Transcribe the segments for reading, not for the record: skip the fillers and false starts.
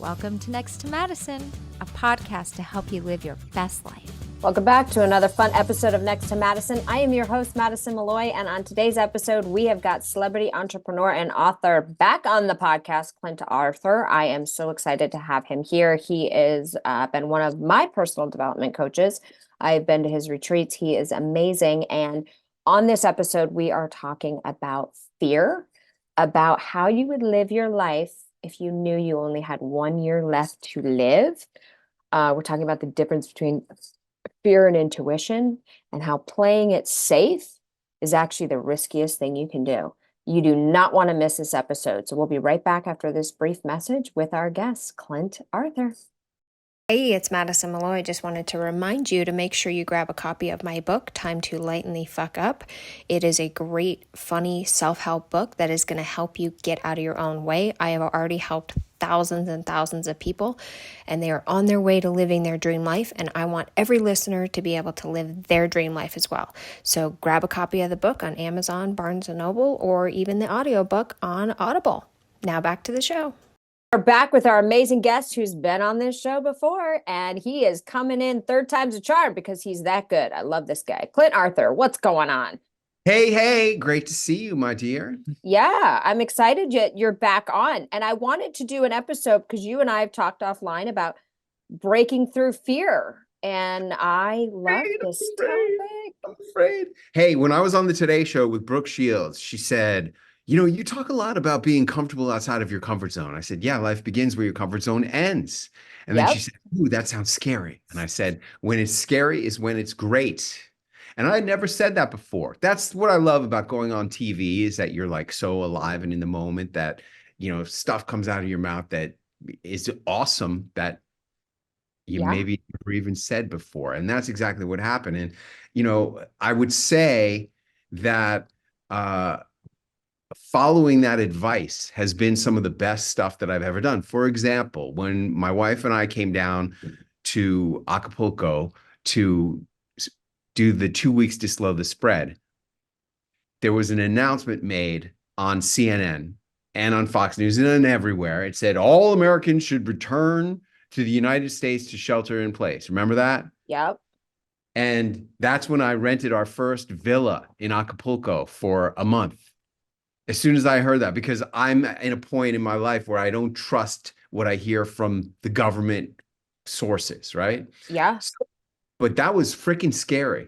Welcome to Next to Madison, a podcast to help you live your best life. Welcome back to another fun episode of Next to Madison. I am your host, Madison Malloy, and on today's episode, we have got celebrity entrepreneur and author back on the podcast, Clint Arthur. I am so excited to have him here. He is been one of my personal development coaches. I've been to his retreats. He is amazing. And on this episode, we are talking about fear, about how you would live your life if you knew you only had 1 year left to live. We're talking about the difference between fear and intuition, and how playing it safe is actually the riskiest thing you can do. You do not want to miss this episode. So we'll be right back after this brief message with our guest, Clint Arthur. Hey, it's Madison Malloy. Just wanted to remind you to make sure you grab a copy of my book, Time to Lighten the Fuck Up. It is a great, funny self-help book that is going to help you get out of your own way. I have already helped thousands and thousands of people, and they are on their way to living their dream life, and I want every listener to be able to live their dream life as well. So grab a copy of the book on Amazon, Barnes & Noble, or even the audiobook on Audible. Now back to the show. We're back with our amazing guest who's been on this show before, and he is coming in third time's a charm because he's that good. I love this guy. Clint Arthur, what's going on? Hey, great to see you, my dear. Yeah, I'm excited you're back on. And I wanted to do an episode because you and I have talked offline about breaking through fear. And I love this topic. I'm afraid. Hey, when I was on the Today Show with Brooke Shields, she said, you talk a lot about being comfortable outside of your comfort zone. I said, yeah, life begins where your comfort zone ends. And then she said, ooh, that sounds scary. And I said, when it's scary is when it's great. And I had never said that before. That's what I love about going on TV, is that you're like so alive and in the moment that, stuff comes out of your mouth that is awesome that you maybe never even said before. And that's exactly what happened. And, I would say that, following that advice has been some of the best stuff that I've ever done. For example, when my wife and I came down to Acapulco to do the 2 weeks to slow the spread, there was an announcement made on CNN and on Fox News and everywhere. It said all Americans should return to the United States to shelter in place. Remember that? Yep. And that's when I rented our first villa in Acapulco for a month. As soon as I heard that, because I'm in a point in my life where I don't trust what I hear from the government sources, right? Yeah. But that was freaking scary,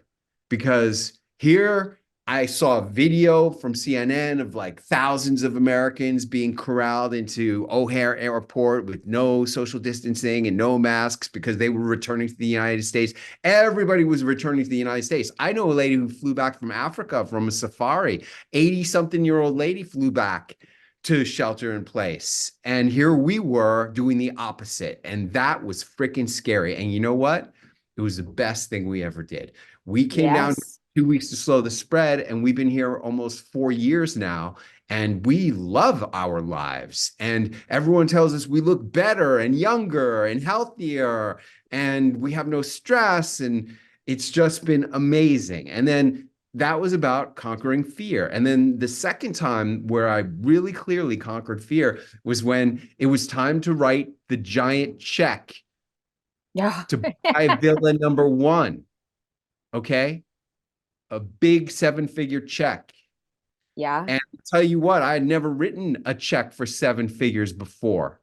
because here I saw a video from CNN of like thousands of Americans being corralled into O'Hare Airport with no social distancing and no masks because they were returning to the United States. Everybody was returning to the United States. I know a lady who flew back from Africa from a safari. 80-something-year-old lady flew back to shelter in place. And here we were doing the opposite. And that was freaking scary. And you know what? It was the best thing we ever did. We came down 2 weeks to slow the spread, and we've been here almost 4 years now, and we love our lives. And everyone tells us we look better and younger and healthier, and we have no stress, and it's just been amazing. And then that was about conquering fear. And then the second time where I really clearly conquered fear was when it was time to write the giant check to buy villa number 1. Okay? A big 7-figure check. Yeah. And I'll tell you what, I had never written a check for 7 figures before.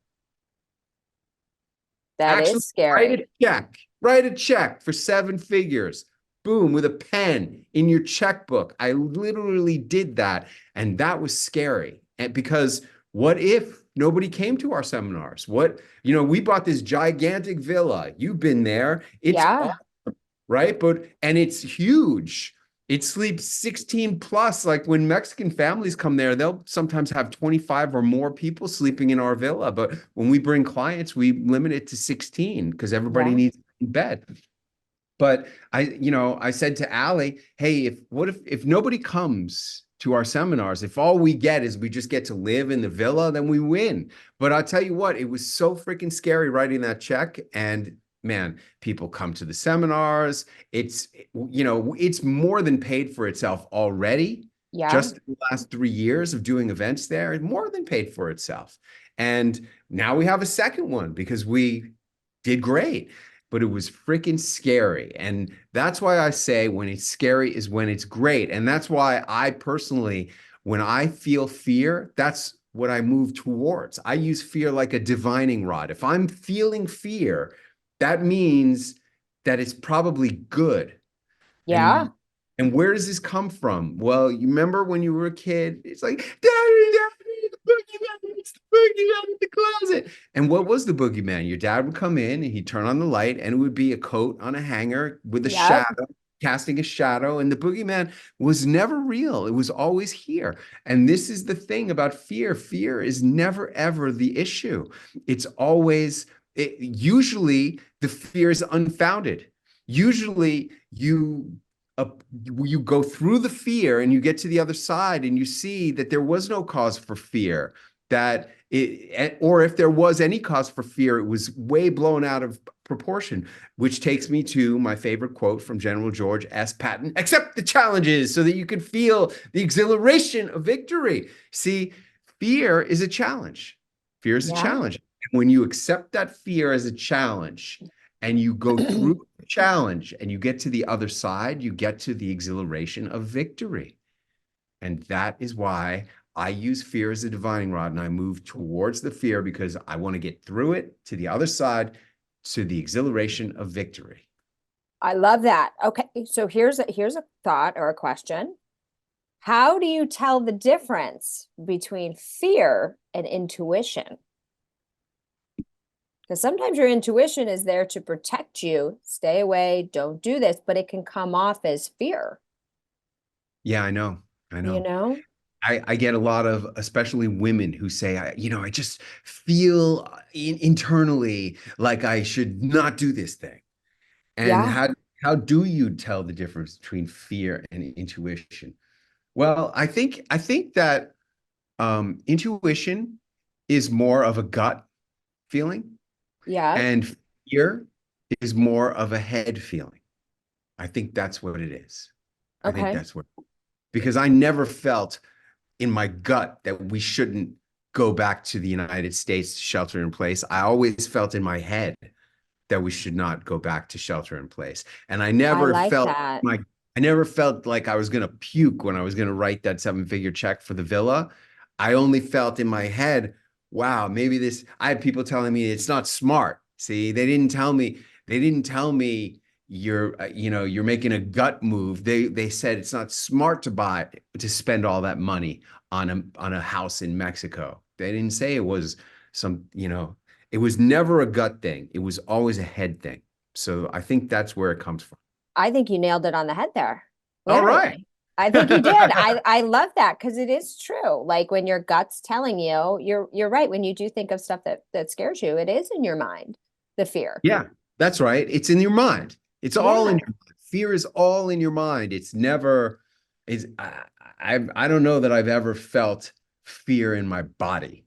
That is scary. Write a check for 7 figures. Boom, with a pen in your checkbook. I literally did that. And that was scary. And because what if nobody came to our seminars? We bought this gigantic villa. You've been there. It's awesome, right? And it's huge. It sleeps 16 plus. Like when Mexican families come there, they'll sometimes have 25 or more people sleeping in our villa. But when we bring clients, we limit it to 16 because everybody needs a bed. But I said to Allie, hey, if nobody comes to our seminars, if all we get is we just get to live in the villa, then we win. But I'll tell you what, it was so freaking scary writing that check. And man, people come to the seminars. It's more than paid for itself already. Yeah. just in the last 3 years of doing events there, it more than paid for itself. And now we have a second one because we did great, but it was freaking scary. And that's why I say when it's scary is when it's great. And that's why I personally, when I feel fear, that's what I move towards. I use fear like a divining rod. If I'm feeling fear, that means that it's probably good. Yeah. And where does this come from? Well, you remember when you were a kid? It's like, Daddy, Daddy, the boogeyman, it's the boogeyman in the closet. And what was the boogeyman? Your dad would come in and he'd turn on the light, and it would be a coat on a hanger with a Yep. shadow, casting a shadow. And the boogeyman was never real. It was always here. And this is the thing about fear. Fear is never, ever the issue. It's always, usually the fear is unfounded. Usually uh, you go through the fear and you get to the other side and you see that there was no cause for fear, that it, or if there was any cause for fear, it was way blown out of proportion, which takes me to my favorite quote from General George S. Patton: accept the challenges so that you can feel the exhilaration of victory. See, fear is a challenge. Fear is a Yeah. challenge. And when you accept that fear as a challenge and you go through the challenge and you get to the other side, you get to the exhilaration of victory. And that is why I use fear as a divining rod, and I move towards the fear because I want to get through it to the other side, to the exhilaration of victory. I love that. Okay, so here's a thought or a question. How do you tell the difference between fear and intuition? Because sometimes your intuition is there to protect you, stay away, don't do this, but it can come off as fear, Yeah, I know. I you know. know? I get a lot of, especially women who say, I just feel internally like I should not do this thing. And Yeah, how do you tell the difference between fear and intuition? Well, I think that intuition is more of a gut feeling, yeah, and fear is more of a head feeling. I think that's what it is. I think okay. that's what, because I never felt in my gut that we shouldn't go back to the United States to shelter in place. I always felt in my head that we should not go back to shelter in place. And I like that. I never felt like I was going to puke when I was going to write that 7-figure check for the villa. I only felt in my head, wow, maybe this, I had people telling me it's not smart. See, they didn't tell me you're making a gut move. They said it's not smart to spend all that money on a house in Mexico. They didn't say it was some, it was never a gut thing. It was always a head thing. So I think that's where it comes from. I think you nailed it on the head there. All right. Literally. I think you did. I love that because it is true. Like when your gut's telling you, you're right. When you do think of stuff that scares you, it is in your mind, the fear. Yeah, that's right. It's in your mind. It's all in Yeah. your mind. Fear is all in your mind. It's never, is I don't know that I've ever felt fear in my body.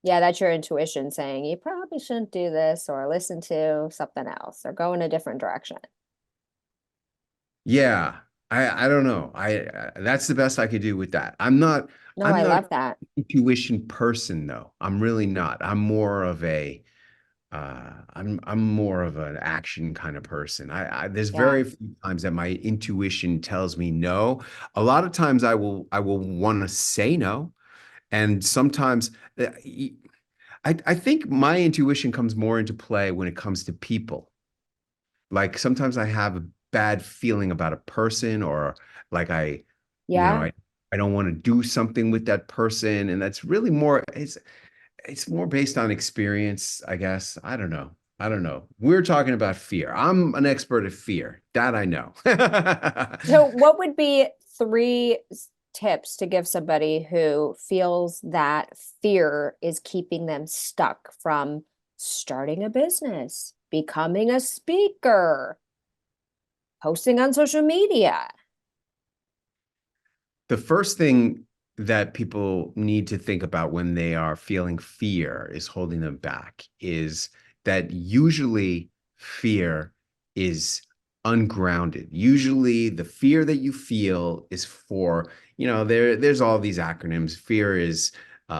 Yeah, that's your intuition saying you probably shouldn't do this or listen to something else or go in a different direction. Yeah. I don't know. That's the best I could do with that. No, I'm I not an love that. intuition person though. I'm really not. I'm more of an action kind of person. There's Yeah. very few times that my intuition tells me no. A lot of times I will want to say no, and sometimes I think my intuition comes more into play when it comes to people. Like sometimes I have a bad feeling about a person, or like you know, Yeah. I I don't want to do something with that person, and that's really more. It's more based on experience, I guess. I don't know. I don't know. We're talking about fear. I'm an expert at fear. That I know. So, what would be three tips to give somebody who feels that fear is keeping them stuck from starting a business, becoming a speaker, posting on social media? The first thing that people need to think about when they are feeling fear is holding them back is that usually fear is ungrounded. Usually the fear that you feel is for, there's all these acronyms. Fear is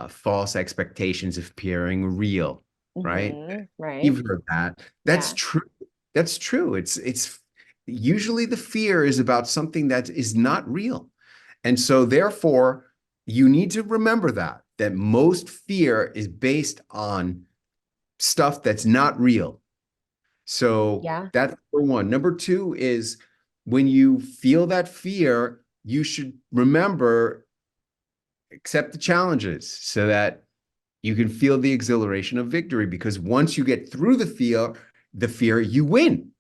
false expectations of appearing real, right? Right. You've heard that. That's Yeah. true. That's true. It's usually the fear is about something that is not real. And so therefore, you need to remember that most fear is based on stuff that's not real. So Yeah. that's number one. Number two is when you feel that fear, you should remember, accept the challenges so that you can feel the exhilaration of victory. Because once you get through the fear, you win. And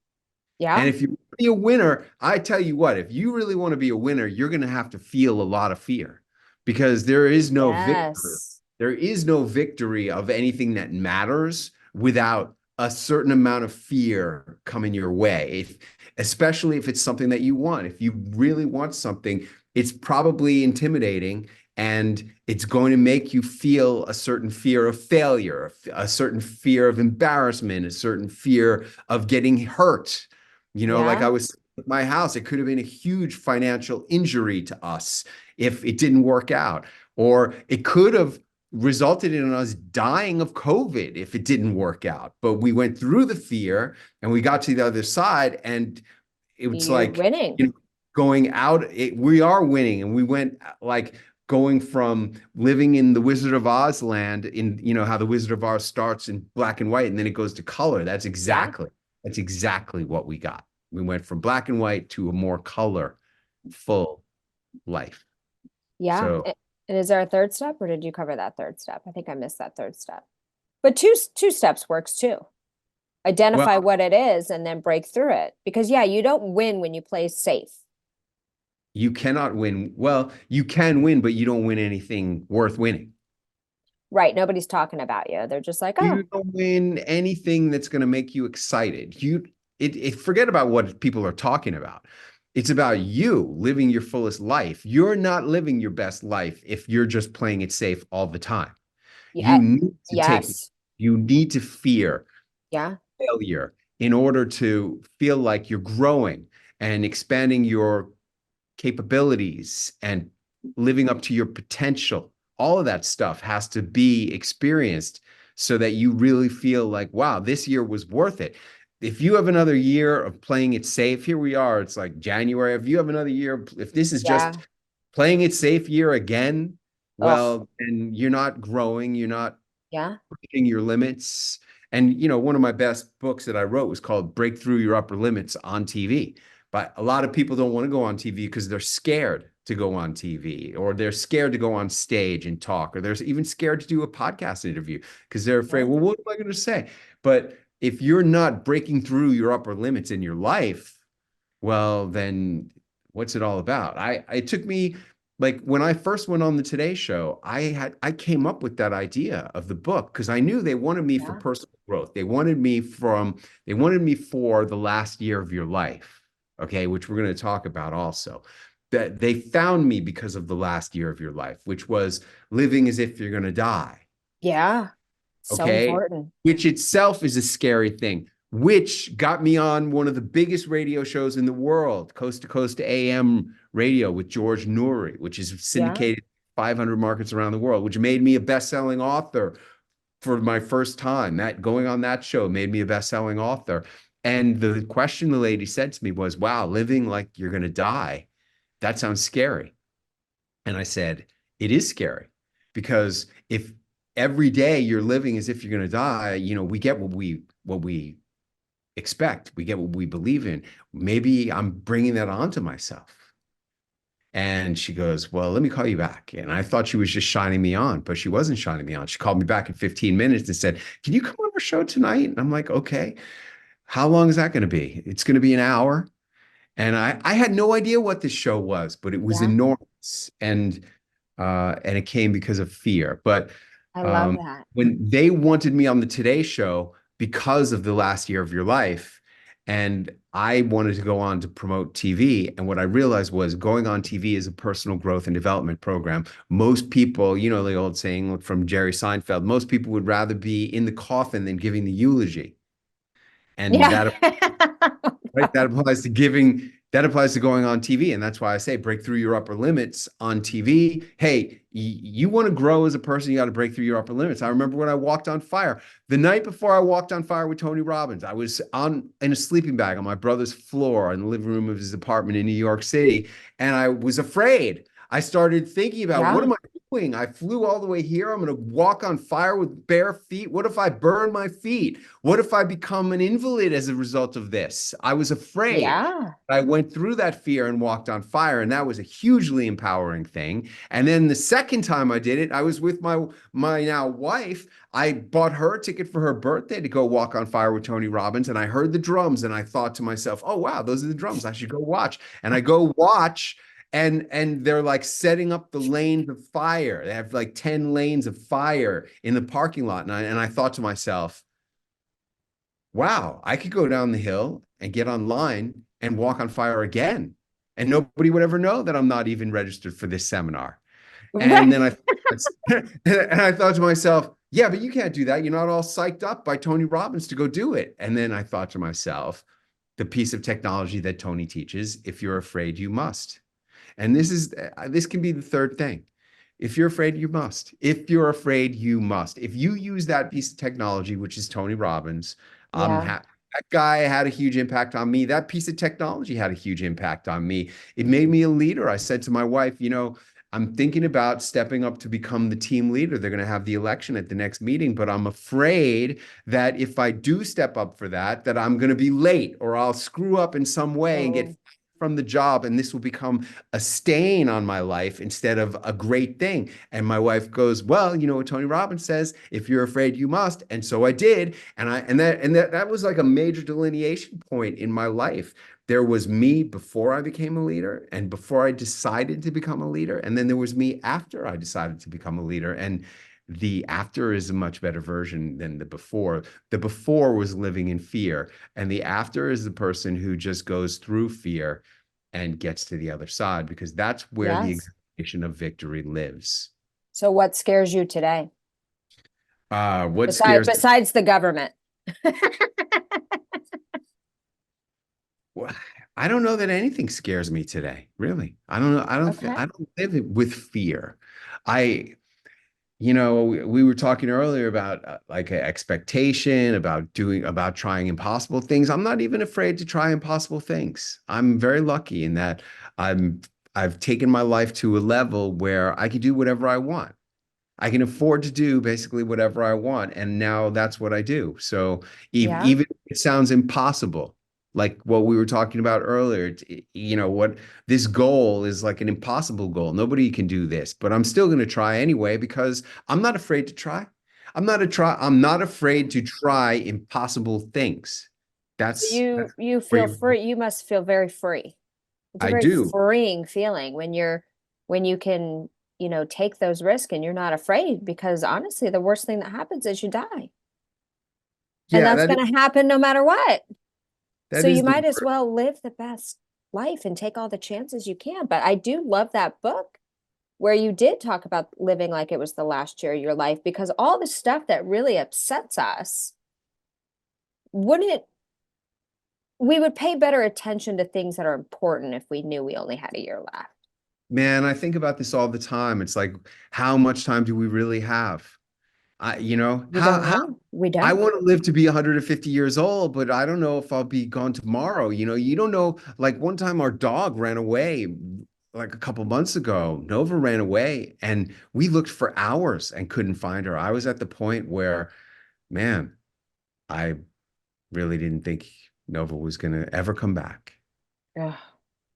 Yeah. if you want to be a winner, I tell you what, if you really want to be a winner, you're going to have to feel a lot of fear because there is no victory. Yes. There is no victory of anything that matters without a certain amount of fear coming your way, especially if it's something that you want. If you really want something, it's probably intimidating and it's going to make you feel a certain fear of failure, a certain fear of embarrassment, a certain fear of getting hurt. Like Yeah. I was at my house, it could have been a huge financial injury to us if it didn't work out, or it could have resulted in us dying of COVID if it didn't work out. But we went through the fear and we got to the other side, and it was You're like, winning. going out, we are winning. And we went like going from living in the Wizard of Oz land in, how the Wizard of Oz starts in black and white and then it goes to color. Yeah. That's exactly what we got. We went from black and white to a more colorful life. Yeah. So, And is there a third step, or did you cover that third step? I think I missed that third step. But two steps works too. well, Identify what it is and then break through it. Because yeah, you don't win when you play safe. you cannot win. Well, you can win, but you don't win anything worth winning. Right. Nobody's talking about you. They're just like, You oh, don't win anything that's going to make you excited. Forget about what people are talking about. It's about you living your fullest life. You're not living your best life if you're just playing it safe all the time. yeah, You need to yes. you need to fear Yeah. failure in order to feel like you're growing and expanding your capabilities and living up to your potential. All of that stuff has to be experienced so that you really feel like, wow, this year was worth it. If you have another year of playing it safe, here we are, it's like January. If you have another year, if this is just Yeah. playing it safe year again, Oh, well, then you're not growing, you're not yeah. pushing your limits. And one of my best books that I wrote was called Break Through Your Upper Limits on TV. But a lot of people don't want to go on TV because they're scared to go on TV, or they're scared to go on stage and talk, or they're even scared to do a podcast interview because they're afraid, Yeah. well, what am I going to say? But if you're not breaking through your upper limits in your life, well, then what's it all about? It took me, like, when I first went on the Today Show, I came up with that idea of the book because I knew they wanted me for Yeah. personal growth. They wanted me for the last year of your life, okay, which we're going to talk about also. That they found me because of the last year of your life, which was living as if you're going to die. Yeah. So Okay, important. which itself is a scary thing, which got me on one of the biggest radio shows in the world, Coast to Coast AM radio with George Noory, which is Yeah. syndicated 500 markets around the world, which made me a best-selling author for my first time. That going on that show made me a best-selling author. And the question the lady said to me was, wow, living like you're going to die, that sounds scary. And I said, it is scary because if every day you're living as if you're going to die, we get what we expect. We get what we believe in. Maybe I'm bringing that onto myself. And she goes, well, let me call you back. And I thought she was just shining me on, but she wasn't shining me on. She called me back in 15 minutes and said, can you come on our show tonight? And I'm like, okay. How long is that going to be? It's going to be an hour. And I had no idea what this show was, but it was Yeah. enormous. And it came because of fear. But I love that. when they wanted me on the Today Show because of the last year of your life, and I wanted to go on to promote TV, and what I realized was going on TV is a personal growth and development program. Most people, the old saying from Jerry Seinfeld, most people would rather be in the coffin than giving the eulogy. And Yeah. that right? That applies to giving, that applies to going on TV. And that's why I say break through your upper limits on TV. Hey, you want to grow as a person, you got to break through your upper limits. I remember when I walked on fire. The night before I walked on fire with Tony Robbins, I was in a sleeping bag on my brother's floor in the living room of his apartment in New York City. And I was afraid. I started thinking about what Yeah. am I doing? I flew all the way here. I'm going to walk on fire with bare feet. What if I burn my feet? What if I become an invalid as a result of this? I was afraid. Yeah. I went through that fear and walked on fire, and that was a hugely empowering thing. And then the second time I did it, I was with my now wife. I bought her a ticket for her birthday to go walk on fire with Tony Robbins, and I heard the drums, and I thought to myself, "Oh wow, those are the drums. I should go watch." And I go watch, and they're like setting up the lanes of fire. They have like 10 lanes of fire in the parking lot, and I thought to myself, wow, I could go down the hill and get online and walk on fire again. And nobody would ever know that I'm not even registered for this seminar. And Right. then and I thought to myself, yeah, but you can't do that. You're not all psyched up by Tony Robbins to go do it. And then I thought to myself, the piece of technology that Tony teaches, if you're afraid, you must. And this can be the third thing. If you're afraid, you must. If you're afraid, you must. If you use that piece of technology, which is Tony Robbins, Yeah. that guy had a huge impact on me. That piece of technology had a huge impact on me. It made me a leader. I said to my wife, I'm thinking about stepping up to become the team leader. They're going to have the election at the next meeting, but I'm afraid that if I do step up for that, that I'm going to be late or I'll screw up in some way and get Oh, from the job, and this will become a stain on my life instead of a great thing. And my wife goes, well, you know what Tony Robbins says, if you're afraid, you must. And so I did. And that was like a major delineation point in my life. There was me before I became a leader and before I decided to become a leader. And then there was me after I decided to become a leader. And the after is a much better version than the before. The before was living in fear, and the after is the person who just goes through fear and gets to the other side, because that's where the yes. exaltation of victory lives. So what scares you today? What Besides scares besides the government. well, I don't know that anything scares me today, really. I don't know. Okay. I don't live it with fear. I, we were talking earlier about like an expectation about trying impossible things. I'm not even afraid to try impossible things. I'm very lucky in that I'm I've taken my life to a level where I can do whatever I want. I can afford to do basically whatever I want. And now that's what I do. So Yeah. even if it sounds impossible, like what we were talking about earlier, what this goal is like an impossible goal. Nobody can do this, but I'm still going to try anyway because I'm not afraid to try. I'm not afraid to try impossible things. So That's you where feel free. You must feel very free. It's a I very do. freeing feeling when you can, take those risks and you're not afraid because honestly, the worst thing that happens is you die. And Yeah, that's going to happen no matter what. So that you is the might as word. well live the best life and take all the chances you can. But I do love that book where you did talk about living like it was the last year of your life because all the stuff that really upsets us, wouldn't we would pay better attention to things that are important if we knew we only had a year left. Man, I think about this all the time. It's like, how much time do we really have? We don't know. We I don't. want to live to be 150 years old, but I don't know if I'll be gone tomorrow. You don't know. Like one time our dog ran away like a couple months ago. Nova ran away and we looked for hours and couldn't find her. I was at the point where, man, I really didn't think Nova was going to ever come back. Ugh.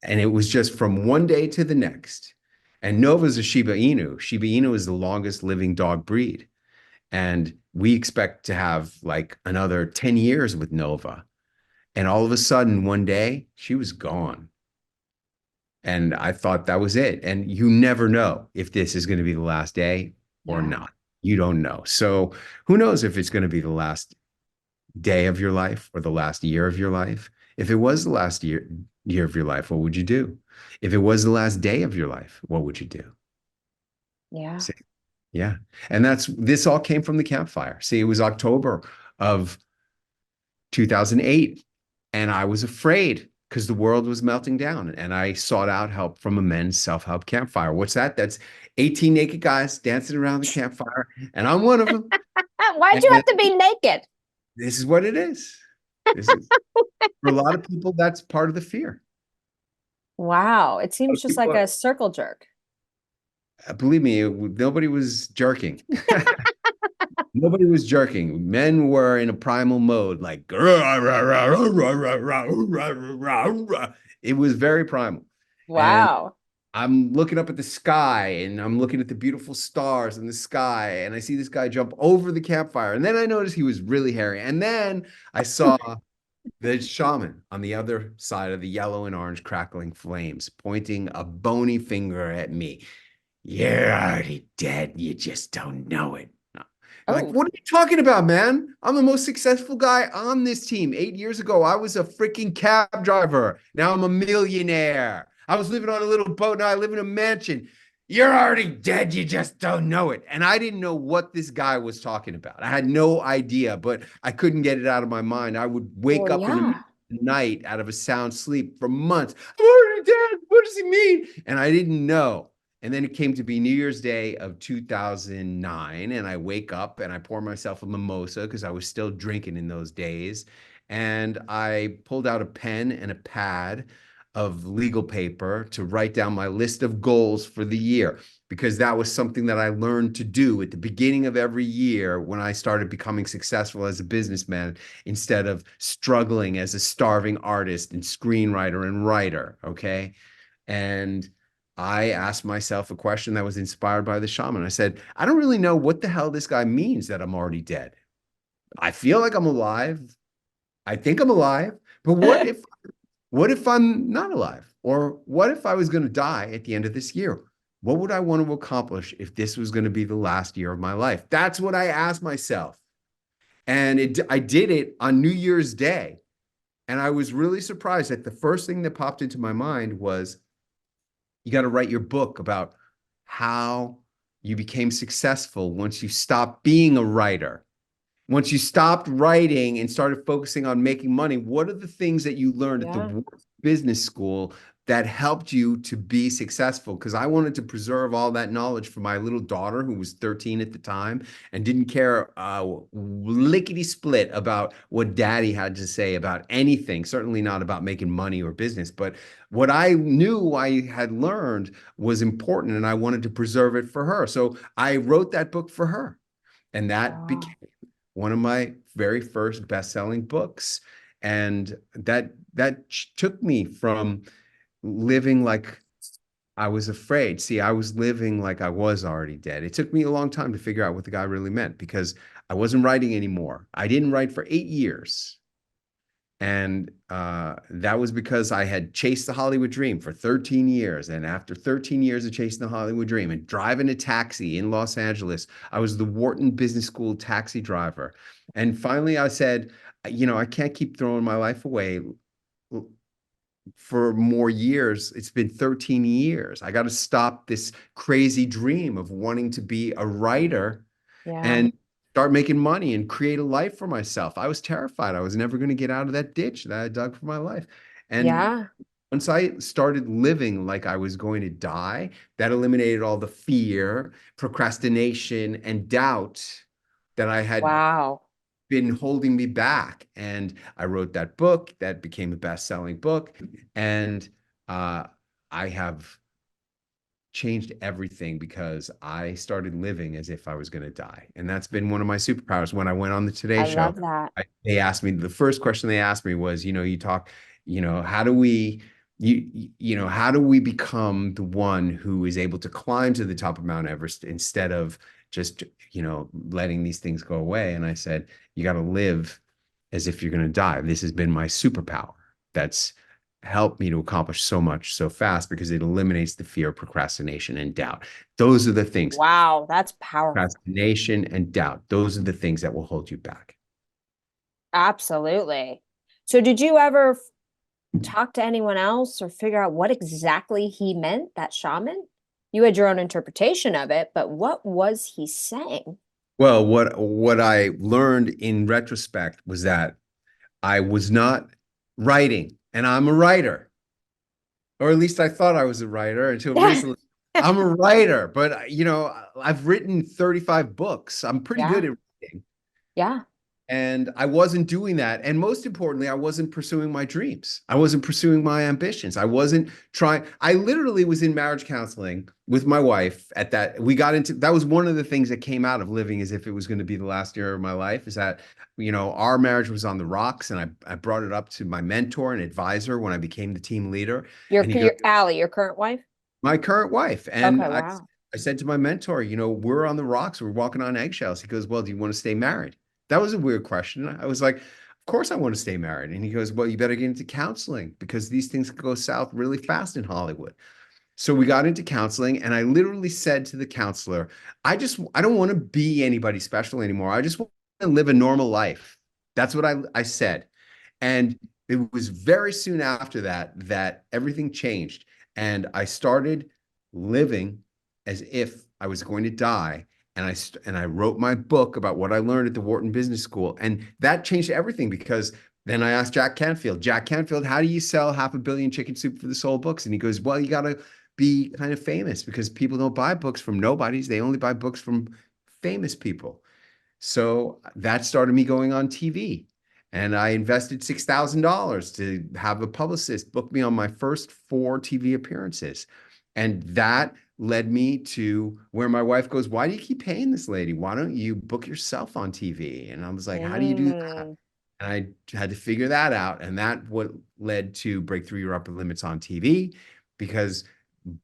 And it was just from one day to the next. And Nova's a Shiba Inu. Shiba Inu is the longest living dog breed. And we expect to have like another 10 years with Nova. And all of a sudden, one day, she was gone. And I thought that was it. And you never know if this is going to be the last day or Yeah. not. You don't know. So who knows if it's going to be the last day of your life or the last year of your life? If it was the last year of your life, what would you do? If it was the last day of your life, what would you do? Yeah. See, yeah. And this all came from the campfire. See, it was October of 2008. And I was afraid because the world was melting down. And I sought out help from a men's self-help campfire. What's that? That's 18 naked guys dancing around the campfire. And I'm one of them. Why'd you And have to be naked? this is what it is. This is for a lot of people, that's part of the fear. Wow. It A lot seems of just people like a circle jerk. believe me, nobody was jerking. Nobody was jerking. Men were in a primal mode, like it was very primal. And Wow. I'm looking up at the sky and I'm looking at the beautiful stars in the sky. And I see this guy jump over the campfire. And then I noticed he was really hairy. And then I saw the shaman on the other side of the yellow and orange crackling flames, pointing a bony finger at me. You're already dead. You just don't know it. Like, Oh, what are you talking about, man? I'm the most successful guy on this team. 8 years ago, I was a freaking cab driver. Now I'm a millionaire. I was living on a little boat. Now I live in a mansion. You're already dead. You just don't know it. And I didn't know what this guy was talking about. I had no idea, but I couldn't get it out of my mind. I would wake well, up in the middle yeah. of the night out of a sound sleep for months. I'm already dead. What does he mean? And I didn't know. And then it came to be New Year's Day of 2009. And I wake up and I pour myself a mimosa because I was still drinking in those days. And I pulled out a pen and a pad of legal paper to write down my list of goals for the year, because that was something that I learned to do at the beginning of every year when I started becoming successful as a businessman instead of struggling as a starving artist and screenwriter and writer. Okay. And I asked myself a question that was inspired by the shaman. I said, I don't really know what the hell this guy means that I'm already dead. I feel like I'm alive. I think I'm alive. But what if I'm not alive? Or what if I was going to die at the end of this year? What would I want to accomplish if this was going to be the last year of my life? That's what I asked myself. And I did it on New Year's Day. And I was really surprised that the first thing that popped into my mind was, you got to write your book about how you became successful once you stopped being a writer. Once you stopped writing and started focusing on making money, what are the things that you learned at the Yeah. business school that helped you to be successful? Because I wanted to preserve all that knowledge for my little daughter, who was 13 at the time and didn't care lickety split about what daddy had to say about anything, certainly not about making money or business. But what I knew I had learned was important and I wanted to preserve it for her. So I wrote that book for her. And that Wow. became one of my very first best-selling books. And that took me from living like I was afraid. See, I was living like I was already dead. It took me a long time to figure out what the guy really meant because I wasn't writing anymore. I didn't write for 8 years. And that was because I had chased the Hollywood dream for 13 years. And after 13 years of chasing the Hollywood dream and driving a taxi in Los Angeles, I was the Wharton Business School taxi driver. And finally, I said, I can't keep throwing my life away for more years. It's been 13 years. I got to stop this crazy dream of wanting to be a writer Yeah. and start making money and create a life for myself. I was terrified. I was never going to get out of that ditch that I dug for my life. And Yeah. once I started living like I was going to die, that eliminated all the fear, procrastination, and doubt that I had Wow. been holding me back. And I wrote that book that became a best-selling book. And uh, I have changed everything because I started living as if I was going to die. And that's been one of my superpowers. When I went on the Today I Show, love that. they asked me, the first question they asked me was, you talk, how do we, how do we become the one who is able to climb to the top of Mount Everest instead of just, letting these things go away? And I said, you got to live as if you're going to die. This has been my superpower. That's help me to accomplish so much so fast because it eliminates the fear, procrastination, and doubt. Those are the things, Wow, that's powerful. procrastination and doubt. Those are the things that will hold you back. Absolutely. So did you ever talk to anyone else or figure out what exactly he meant, that shaman? You had your own interpretation of it, but what was he saying? Well, what I learned in retrospect was that I was not writing, and I'm a writer, or at least I thought I was a writer until Yeah. recently. I'm a writer, but I've written 35 books. I'm pretty good Yeah. at writing. Yeah. And I wasn't doing that. And most importantly, I wasn't pursuing my dreams. I wasn't pursuing my ambitions. I wasn't trying. I literally was in marriage counseling with my wife at that. We got into that was one of the things that came out of living as if it was going to be the last year of my life is that, our marriage was on the rocks. And I brought it up to my mentor and advisor when I became the team leader. And he goes, Your Allie, your current wife? my current wife. And Okay, wow. I said to my mentor, we're on the rocks. We're walking on eggshells. He goes, well, do you want to stay married? That was a weird question. I was like, of course I want to stay married. And he goes, well, you better get into counseling because these things go south really fast in Hollywood. So we got into counseling, and I literally said to the counselor, I don't want to be anybody special anymore. I just want to live a normal life. That's what I said. And it was very soon after that that everything changed. And I started living as if I was going to die. And I wrote my book about what I learned at the Wharton Business School. And that changed everything because then I asked Jack Canfield, how do you sell 500 million chicken soup for the soul books? And he goes, well, you got to be kind of famous because people don't buy books from nobodies. They only buy books from famous people. So that started me going on TV. And I invested $6,000 to have a publicist book me on my first 4 TV appearances. And that led me to where my wife goes, why do you keep paying this lady? Why don't you book yourself on TV? And I was like, how do you do that? Mm, And I had to figure that out. And that what led to Breakthrough Your Upper Limits on TV, because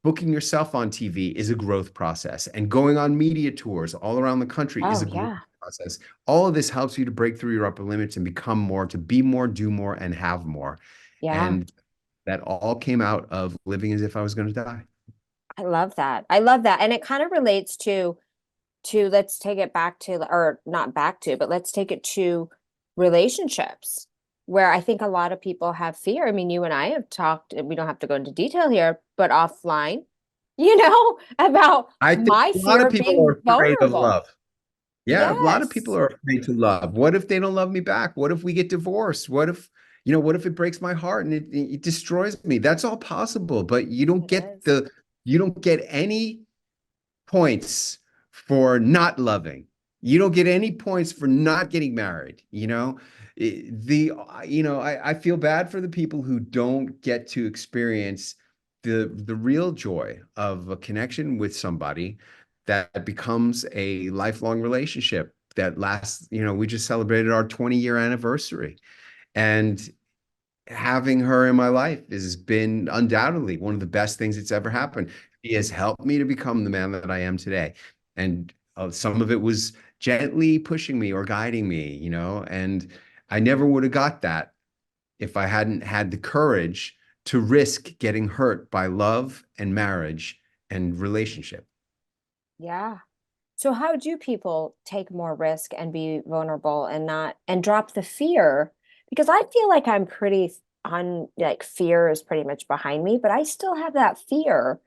booking yourself on TV is a growth process, and going on media tours all around the country is oh a growth yeah. process. All of this helps you to break through your upper limits and become more, to be more, do more, and have more. Yeah. And that all came out of living as if I was going to die. I love that. I love that. And it kind of relates to let's take it back to, or not back to, but let's take it to relationships where I think a lot of people have fear. I mean, you and I have talked, and we don't have to go into detail here, but offline, about I think my a lot fear of of people are being afraid of vulnerable. love. Yeah, a lot of people Yes, are afraid to love. What if they don't love me back? What if we get divorced? What if it breaks my heart and it destroys me? That's all possible, but it is. you don't get any points for not loving. You don't get any points for not getting married. I feel bad for the people who don't get to experience the real joy of a connection with somebody that becomes a lifelong relationship that lasts. We just celebrated our 20-year anniversary, and having her in my life has been undoubtedly one of the best things that's ever happened. She has helped me to become the man that I am today. And some of it was gently pushing me or guiding me, and I never would have got that if I hadn't had the courage to risk getting hurt by love and marriage and relationship. Yeah. So how do people take more risk and be vulnerable and not and drop the fear? Because I feel like I'm pretty on like fear is pretty much behind me, but I still have that fear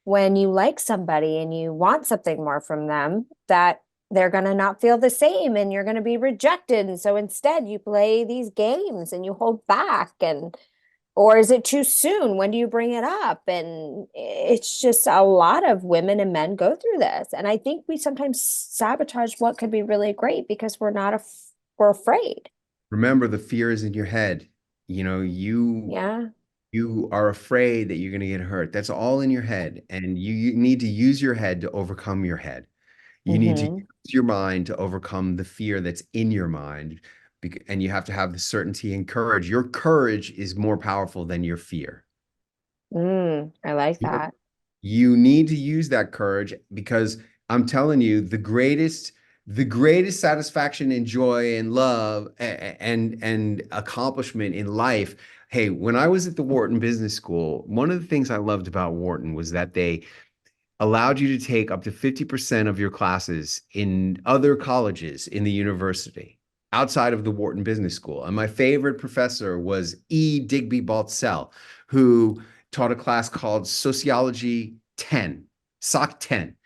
when you like somebody and you want something more from them that they're going to not feel the same and you're going to be rejected. And so instead you play these games and you hold back, and or is it too soon? When do you bring it up? And it's just a lot of women and men go through this. And I think we sometimes sabotage what could be really great because we're afraid. Remember, the fear is in your head. You know, you Yeah. you are afraid that you're going to get hurt. That's all in your head. And you need to use your head to overcome your head. You need to Hmm. use your mind to overcome the fear that's in your mind. And you have to have the certainty and courage. Your courage is more powerful than your fear. I like You that. you need to use that courage because I'm telling you, the greatest satisfaction and joy and love and accomplishment in life. Hey, when I was at the Wharton Business School, one of the things I loved about Wharton was that they allowed you to take up to 50% of your classes in other colleges in the university outside of the Wharton Business School. And my favorite professor was E. Digby Baltzell, who taught a class called Sociology 10, SOC 10.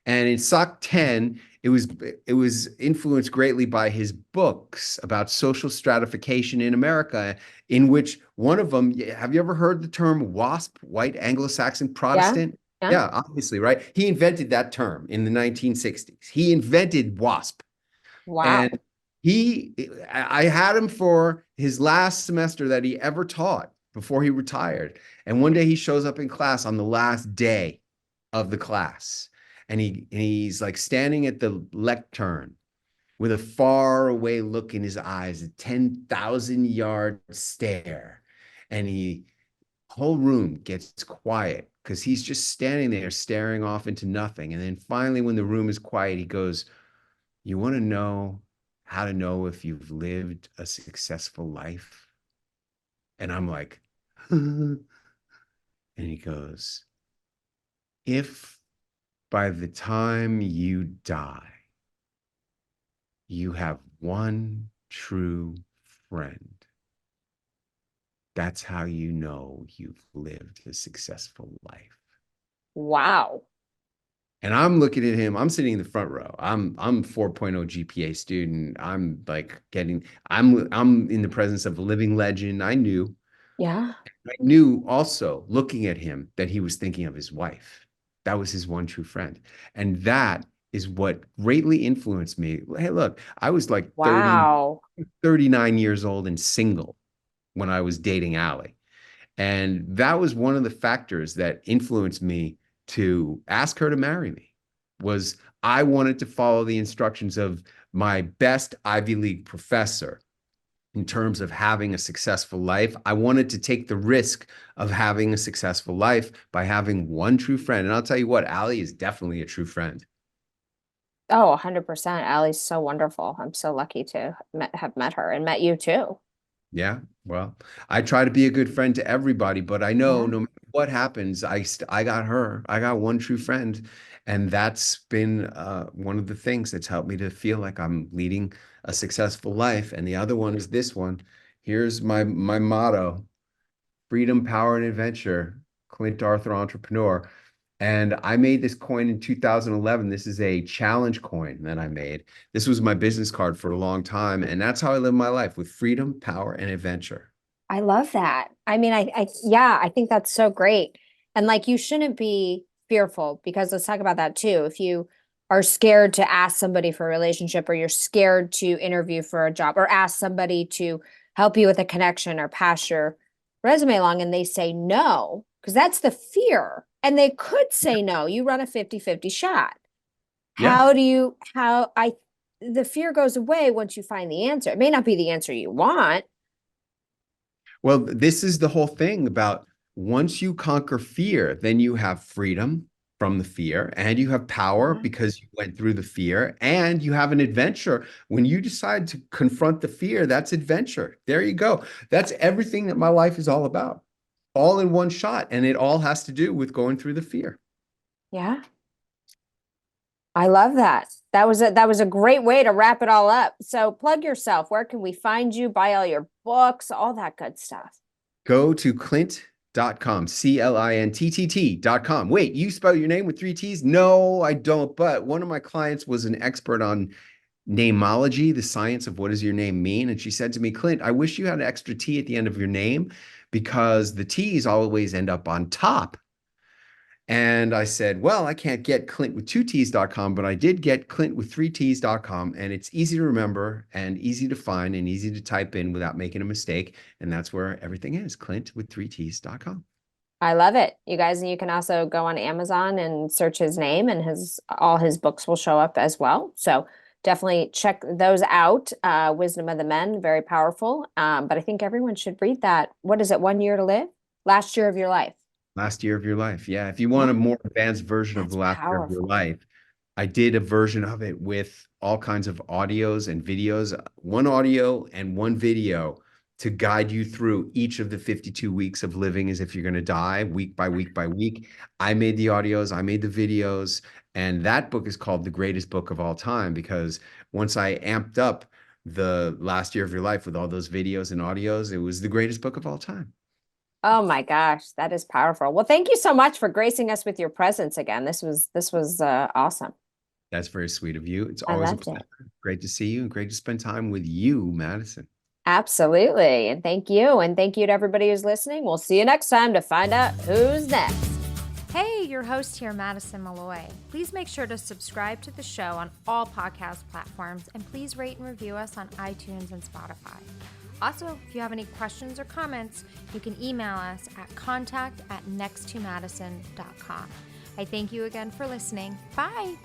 And in SOC 10, it was influenced greatly by his books about social stratification in America, in which one of them, have you ever heard the term WASP, white Anglo-Saxon Yeah. Protestant? Yeah. Yeah, obviously, right? He invented that term in the 1960s. He invented WASP. Wow. And I had him for his last semester that he ever taught before he retired. And one day he shows up in class on the last day of the class. And he's like standing at the lectern with a far away look in his eyes, a 10,000-yard stare. And whole room gets quiet because he's just standing there staring off into nothing. And then finally, when the room is quiet, he goes, "You want to know how to know if you've lived a successful life?" And I'm like, and he goes, "If by the time you die, you have one true friend, that's how you know you've lived a successful life." Wow. And I'm looking at him. I'm sitting in the front row. I'm 4.0 GPA student. I'm in the presence of a living legend. Yeah. I knew also looking at him that he was thinking of his wife. That was his one true friend. And that is what greatly influenced me. Hey, look, I was like Wow. 39 years old and single when I was dating Allie. And that was one of the factors that influenced me to ask her to marry me. Was I wanted to follow the instructions of my best Ivy League professor in terms of having a successful life. I wanted to take the risk of having a successful life by having one true friend. And I'll tell you what, Allie is definitely a true friend. Oh, 100%. Allie's so wonderful. I'm so lucky to have met her and met you too. Yeah, well, I try to be a good friend to everybody, but I know Yeah. no matter what happens, I got her. I got one true friend, and that's been one of the things that's helped me to feel like I'm leading a successful life. And the other one is this one. Here's my motto: freedom, power, and adventure. Clint Arthur, entrepreneur. And I made this coin in 2011. This is a challenge coin that I made. This was my business card for a long time. And that's how I live my life, with freedom, power, and adventure. I love that. I mean, yeah, I think that's so great. And like, you shouldn't be fearful because let's talk about that too. If you are scared to ask somebody for a relationship, or you're scared to interview for a job, or ask somebody to help you with a connection or pass your resume along and they say no, because that's the fear. And they could say no. You run a 50-50 shot. Yeah. The fear goes away once you find the answer. It may not be the answer you want. Well, this is the whole thing about once you conquer fear, then you have freedom from the fear, and you have power Yeah. because you went through the fear, and you have an adventure. When you decide to confront the fear, that's adventure. There you go. That's everything that my life is all about, all in one shot. And it all has to do with going through the fear. Yeah. I love that. That was a great way to wrap it all up. So plug yourself. Where can we find you? Buy all your books, all that good stuff. Go to clint.com, CLINTTT.com. Wait, you spell your name with three T's? No, I don't. But one of my clients was an expert on namology, the science of what does your name mean. And she said to me, "Clint, I wish you had an extra T at the end of your name because the T's always end up on top." And I said, "Well, I can't get Clint with two T's.com, but I did get Clint with three T's.com. And it's easy to remember and easy to find and easy to type in without making a mistake. And that's where everything is, Clint with three T's.com." I love it. You guys, and you can also go on Amazon and search his name, and his all his books will show up as well. So definitely check those out. Wisdom of the Men, very powerful. But I think everyone should read that. What is it? 1 year to live? Last year of your life. Last year of your life. Yeah. If you want a Yeah, more advanced version of the that's last year of your powerful. life, I did a version of it with all kinds of audios and videos, one audio and one video to guide you through each of the 52 weeks of living as if you're going to die week by week by week. I made the audios, I made the videos, and that book is called The Greatest Book of All Time because once I amped up the last year of your life with all those videos and audios, it was the greatest book of all time. Oh my gosh, that is powerful. Well, thank you so much for gracing us with your presence again. This was awesome. That's very sweet of you. It's I always a loved it. pleasure. Great to see you and great to spend time with you, Madison. Absolutely. And thank you. And thank you to everybody who's listening. We'll see you next time to find out who's next. Hey, your host here, Madison Malloy. Please make sure to subscribe to the show on all podcast platforms and please rate and review us on iTunes and Spotify. Also, if you have any questions or comments, you can email us at contact@nexttomadison.com. I thank you again for listening. Bye.